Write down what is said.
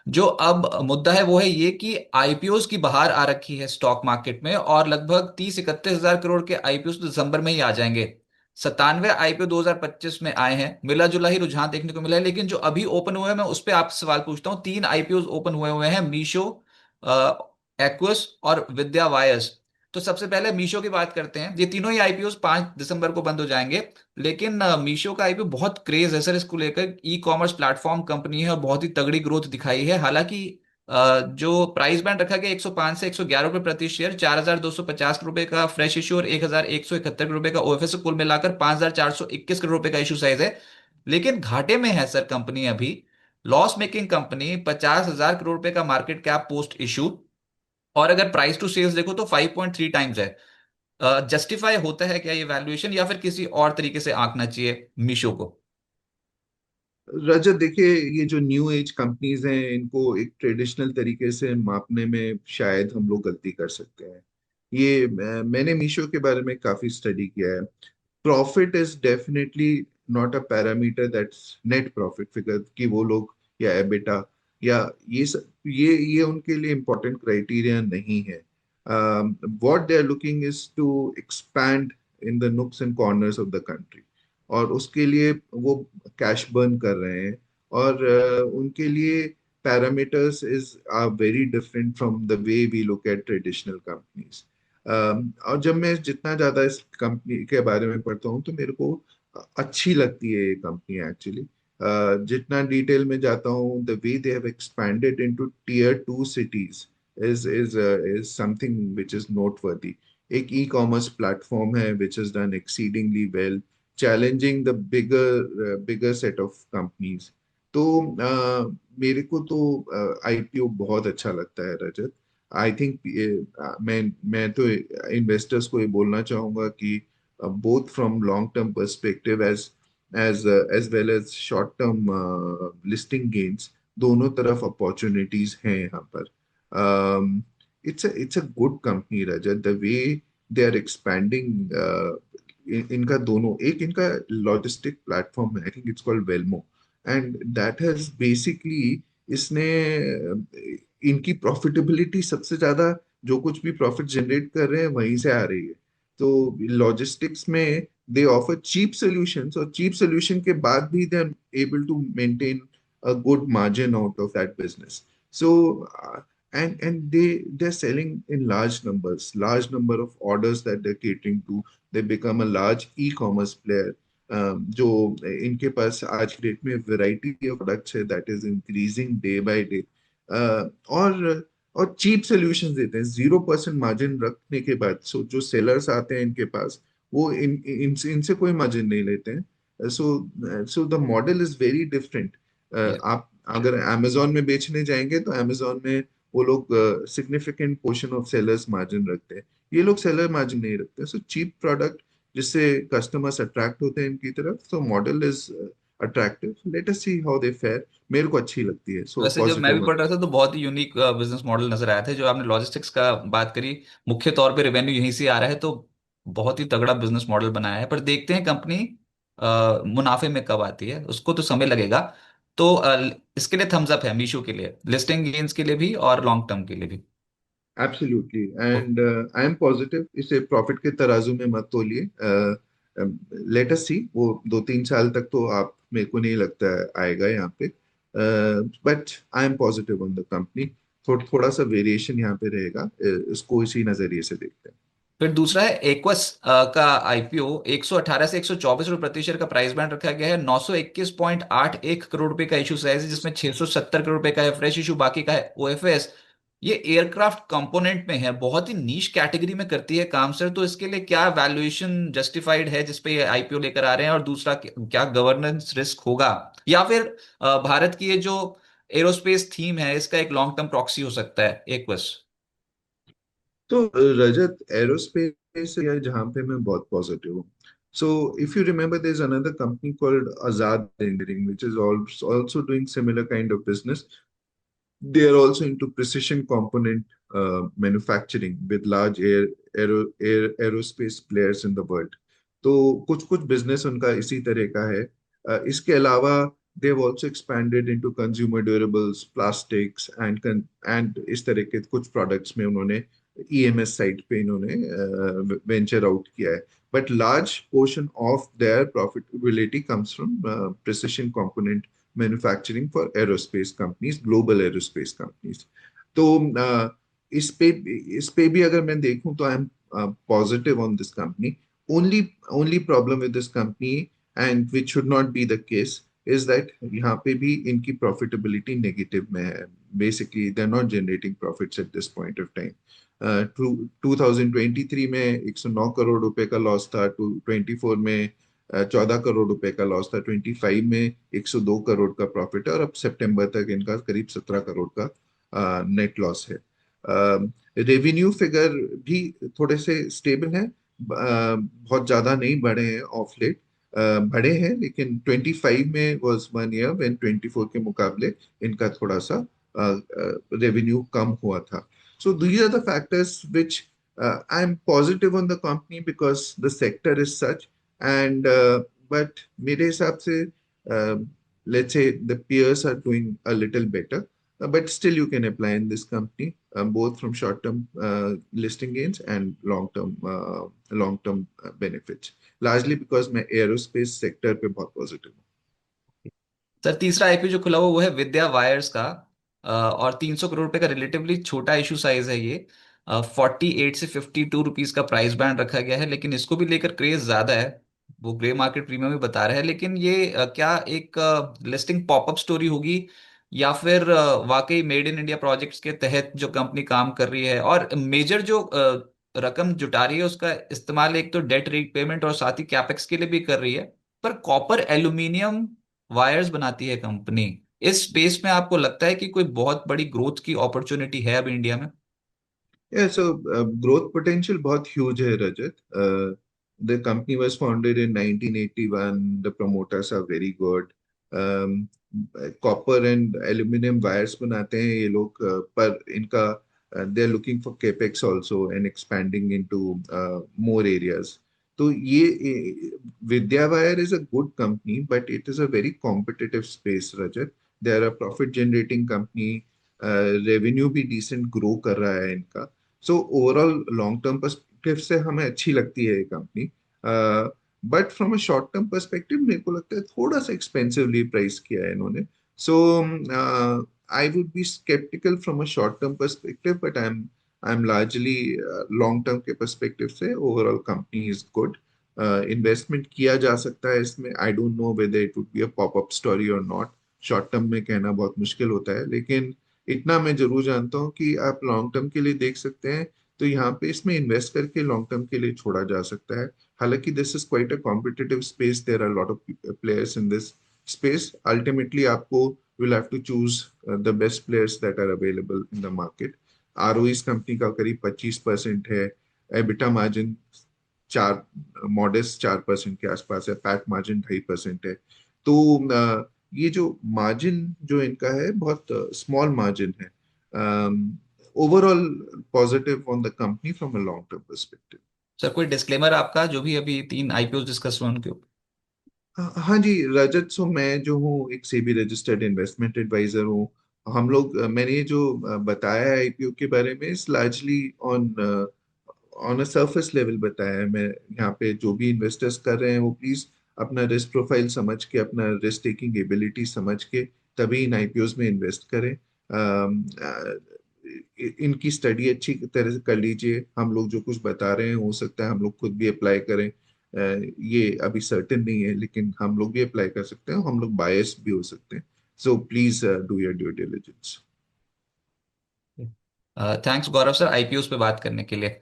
जो अब मुद्दा है वो है ये कि आईपीओस की बहार आ रखी है स्टॉक मार्केट में, और लगभग 30-31 हजार करोड़ के आईपीओ तो दिसंबर में ही आ जाएंगे। 97 आईपीओ 2025 में आए हैं, मिला जुला ही रुझान देखने को मिला है। लेकिन जो अभी ओपन हुए हैं, मैं उस पर आपसे सवाल पूछता हूँ। 3 आईपीओ ओपन हुए हुए हैं, मीशो, एक्वस और विद्या वायर्स। तो सबसे पहले मीशो की बात करते हैं। ये तीनों ही आईपीओ 5 दिसंबर को बंद हो जाएंगे। लेकिन मीशो का आईपीओ बहुत क्रेज है सर इसको लेकर। ई कॉमर्स प्लेटफॉर्म कंपनी है और बहुत ही तगड़ी ग्रोथ दिखाई है। हालांकि जो प्राइस बैंड रखा गया 105 से 111 रुपए प्रति शेयर, 4250 रुपए का फ्रेश इशू और 1171 रुपए का ओएफएस, कुल मिलाकर 5421 करोड़ रुपए का इशू साइज है। लेकिन घाटे में है सर कंपनी अभी। लॉस मेकिंग कंपनी, 50,000 करोड़ रुपए का मार्केट कैप पोस्ट इशू, और अगर प्राइस टू सेल्स देखो तो 5.3 टाइम्स है। जस्टिफाई होता है क्या ये वैल्यूएशन, या फिर किसी और तरीके से आंकना चाहिए मीशो को? रजत देखिए, ये जो न्यू एज कंपनीज हैं इनको एक ट्रेडिशनल तरीके से मापने में शायद हम लोग गलती कर सकते हैं। ये मैंने मीशो के बारे में काफी स्टडी किया है। Profit is definitely not a parameter, that's net profit figure कि वो लोग, या एबिटा, या ये उनके लिए इम्पोर्टेंट क्राइटेरिया नहीं है। What they are looking is to expand in the nooks and corners of the country, और उसके लिए वो कैश बर्न कर रहे हैं। और उनके लिए parameters is are very different from the way we look at traditional companies. और जब मैं जितना ज्यादा इस कंपनी के बारे में पढ़ता हूँ तो मेरे को अच्छी लगती है ये कंपनी एक्चुअली। जितना डिटेल में जाता हूँ, the way they have expanded into tier 2 cities is something which is noteworthy. एक ई कॉमर्स प्लेटफॉर्म है which is done exceedingly well, challenging the bigger set of companies. तो मेरे को तो आईपीओ बहुत अच्छा लगता है रजत। आई थिंक मैं तो इन्वेस्टर्स को ये बोलना चाहूंगा कि both from long term perspective as well as short term listing gains, दोनों तरफ अपॉर्चुनिटीज हैं यहाँ पर। It's a good company Rajat, the way they are expanding. इनका दोनों, एक इनका लॉजिस्टिक प्लेटफॉर्म है, I think it's called Welmo, and that has basically, इसने इनकी प्रॉफिटेबिलिटी सबसे ज्यादा, जो कुछ भी प्रॉफिट जनरेट कर रहे हैं वहीं से आ रही है। तो लॉजिस्टिक्स में दे ऑफर चीप सॉल्यूशंस, और चीप सॉल्यूशन के बाद भी they are able to maintain a good margin out of that business. So and they're selling in large number of orders that they're catering to. They become a large e-commerce player. जो इनके पास आज की date में variety of products है that is increasing day by day. और cheap solution देते हैं 0% margin रखने के बाद। सो जो सेलर्स आते हैं इनके पास, वो इनसे कोई मार्जिन नहीं लेते हैं। So the model is very different. आप अगर amazon में बेचने जाएंगे तो amazon में वो लोग significant portion of sellers margin रखते हैं। ये लोग सेलर मार्जिन नहीं रखते। सो चीप प्रोडक्ट जिससे कस्टमर्स अट्रैक्ट होते हैं इनकी तरफ, तो model is attractive. Let us see how they fair. मेरे को अच्छी लगती है, सो वैसे जब मैं भी पॉजिटिव। पढ़ रहा था तो बहुत ही यूनिक बिजनेस मॉडल नजर आया था। जो आपने लॉजिस्टिक्स का बात करी, मुख्य तौर पे रेवेन्यू यहीं से आ रहा है, तो बहुत ही तगड़ा बिजनेस मॉडल बनाया है। पर देखते हैं कंपनी मुनाफे में कब आती है, उसको तो समय लगेगा। तो इसके लिए थम्स अप है मीशो के लिए, लिस्टिंग गेन्स के लिए भी और लॉन्ग टर्म के लिए भी। Absolutely, and I am positive. इसे प्रॉफिट के तराजू में मत तोलिए। लेट अस सी, वो 2-3 साल तक तो आप, मेरे को नहीं लगता है आएगा यहाँ पे। But I am positive on the company. थोड़ा सा वेरिएशन यहाँ पे रहेगा। इसको इसी नजरिए से देखते हैं। फिर दूसरा है एक्वस का आईपीओ। 118 से 124 रुपए प्रति शेयर का प्राइस बैंड रखा गया है। 921.81 करोड़ रुपए का इशू साइज है, जिसमें 670 करोड़ रुपए का है फ्रेश इशू, बाकी का है ओएफएस। ये एयरक्राफ्ट कंपोनेंट में है, बहुत ही नीश कैटेगरी में करती है काम सर। तो इसके लिए क्या वैल्यूएशन जस्टिफाइड है जिसपे ये आईपीओ लेकर आ रहे हैं? और दूसरा, क्या गवर्नेंस रिस्क होगा, या फिर भारत की ये जो एरोस्पेस थीम है इसका एक लॉन्ग टर्म प्रॉक्सी हो सकता है एक्वस? तो रजत, एरोस्पेस या जहाँ पे मैं बहुत पॉजिटिव हूँ। So if you remember, there is another company called Azad engineering which is also doing similar kind of business. They are also into precision component manufacturing with large aerospace players in the world. तो कुछ कुछ business उनका इसी तरह का है। इसके अलावा they have also expanded into consumer durables, plastics and इस तरह के कुछ प्रोडक्ट्स में उन्होंने ईएमएस साइड पे इन्होंने वेंचर आउट किया है. But large portion of their profitability comes from precision component manufacturing for aerospace companies, global aerospace companies. तो इस पे इस पे भी अगर मैं देखूं तो I am positive on this company. Only problem with this company, and which should not be the case, is that यहाँ पे भी इनकी प्रॉफिटेबिलिटी नेगेटिव में है. Basically they are not generating profits at this point of time. 2023 में 109 करोड़ रुपए का loss था, 2024 में 14 करोड़ रुपए का लॉस था, 25 में 102 करोड़ का प्रॉफिट है, और अब सितंबर तक इनका करीब 17 करोड़ का नेट लॉस है. रेवेन्यू फिगर भी थोड़े से स्टेबल हैं, बहुत ज्यादा नहीं बढ़े हैं ऑफ लेट. बढ़े हैं लेकिन 25 में वाज वन ईयर व्हेन 24 के मुकाबले इनका थोड़ा सा रेवेन्यू कम हुआ था. So these are the factors which I am positive on the company because the sector is such. And but मेरे हिसाब से let's say the peers are doing a little better. But still you can apply in this company, both from short-term listing gains and long-term benefits. Largely because मैं aerospace sector पे बहुत positive हूँ. Sir तीसरा IPO जो खुला हुआ वो है विद्या वायर्स का। और 300 करोड़ रुपए का रिलेटिवली छोटा इशू साइज है ये। 48 से 52 रुपीज का प्राइस बैंड रखा गया है, लेकिन इसको भी लेकर क्रेज ज्यादा है। वो ग्रे मार्केट प्रीमियम भी बता रहा है, लेकिन ये क्या एक लिस्टिंग पॉपअप स्टोरी होगी, या फिर वाकई मेड इन इंडिया प्रोजेक्ट्स के तहत जो कंपनी काम कर रही है और मेजर जो रकम जुटा रही है उसका इस्तेमाल एक तो डेट रीपेमेंट और साथ ही कैपेक्स के लिए भी कर रही है। पर कॉपर एल्यूमिनियम वायर्स बनाती है कंपनी। इस स्पेस में आपको लगता है कि कोई बहुत बड़ी ग्रोथ की अपॉर्चुनिटी है अब इंडिया में? Yeah, so growth potential बहुत huge है रजत. The company was founded in 1981. The promoters are very good. Um, Copper and aluminum wires बनाते हैं ये लोग, पर इनका they are looking for capex also and expanding into more areas. तो ये Vidya Wire is a good company, but it is a very competitive space, Rajat. They are a profit generating company. Revenue भी decent grow कर रहा है इनका. So overall long term perspective से हमें अच्छी लगती है ये company. But from a short term perspective मेरे को लगता है थोड़ा सा एक्सपेंसिवली प्राइस किया है इन्होंने. So I would be sceptical from a short term perspective, but I am largely long term के पर्सपेक्टिव से overall company is good. Investment किया जा सकता है इसमें. I don't know whether it would be a popup story और not. Short term में कहना बहुत मुश्किल होता है, लेकिन इतना मैं जरूर जानता हूँ कि आप लॉन्ग टर्म के लिए देख सकते हैं. तो यहाँ पे इसमें इन्वेस्ट करके लॉन्ग टर्म के लिए छोड़ा जा सकता है. हालांकि this is quite a competitive space, there are lot of players in this space. Ultimately आपको will have to choose the best players that are available in the market. RO इस कंपनी का करीब 25% है. एबिटा मार्जिन चार modest 4% के आसपास है. पैट मार्जिन 2.5% है. तो ये जो मार्जिन जो इनका है बहुत स्मॉल मार्जिन है. Overall positive on the company from a long term perspective. Sir कोई डिस्क्लेमर आपका जो भी अभी 3 आईपीओ डिस्कस हुए उनके ऊपर? हाँ जी रजत. सो मैं जो हूँ एक सेबी रजिस्टर्ड इन्वेस्टमेंट एडवाइजर हूँ. हम लोग मैंने जो बताया है आईपीओ के बारे में इस largely on on a surface level बताया है. मैं यहाँ पे जो भी इन्वेस्टर्स कर रहे हैं वो प्लीज अपना रिस्क प्रोफाइल समझ के, अपना रिस्क टेकिंग एबिलिटी समझ के तभी इन आईपीओज में इन्वेस्ट करें. इनकी स्टडी अच्छी तरह से कर लीजिए. हम लोग जो कुछ बता रहे हैं हो सकता है हम लोग खुद भी अप्लाई करें. ये अभी सर्टेन नहीं है, लेकिन हम लोग भी अप्लाई कर सकते हैं. हम लोग बायस भी हो सकते हैं. So please do your due diligence. Thanks Gaurav sir IPO पे बात करने के लिए।